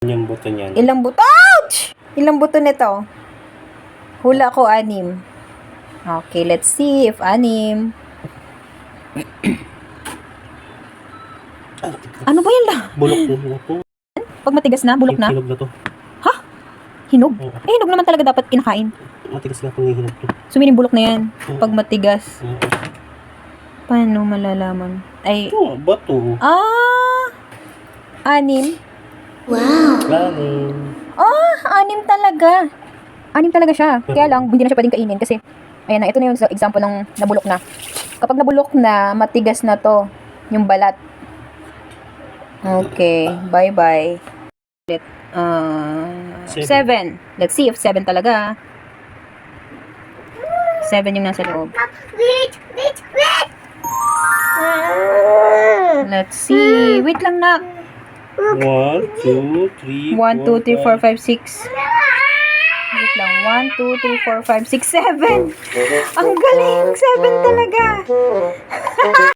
Yung buto niyan. Ilang buto? Ouch! Ilang buto nito? Hula ko 6. Okay, let's see if 6. Ano ba yan lang? Bulok na po. Pag matigas na, bulok na? Hinog na to. Ha? Hinog? Oo. Eh, hinog naman talaga dapat kinakain. Matigas na pang hinog to. Sumiling bulok na yan. Pag matigas. Oo. Paano malalaman? Ay, Ito, bato. 6. Lalim. 6 talaga. 6 talaga siya. Kaya lang, hindi na siya pwedeng kainin kasi, ayan na, ito na yung example ng nabulok na. Kapag nabulok na, matigas na to, yung balat. Okay, bye-bye. 7. Let's see if 7 talaga. 7 yung nasa loob. Let's see. Wait lang na. 1, 2, 3, 1, 2, 3, 4, 5, 6. Wait lang. 1, 2, 3, 4, 5, 6, 7. Ang galing. 7 talaga.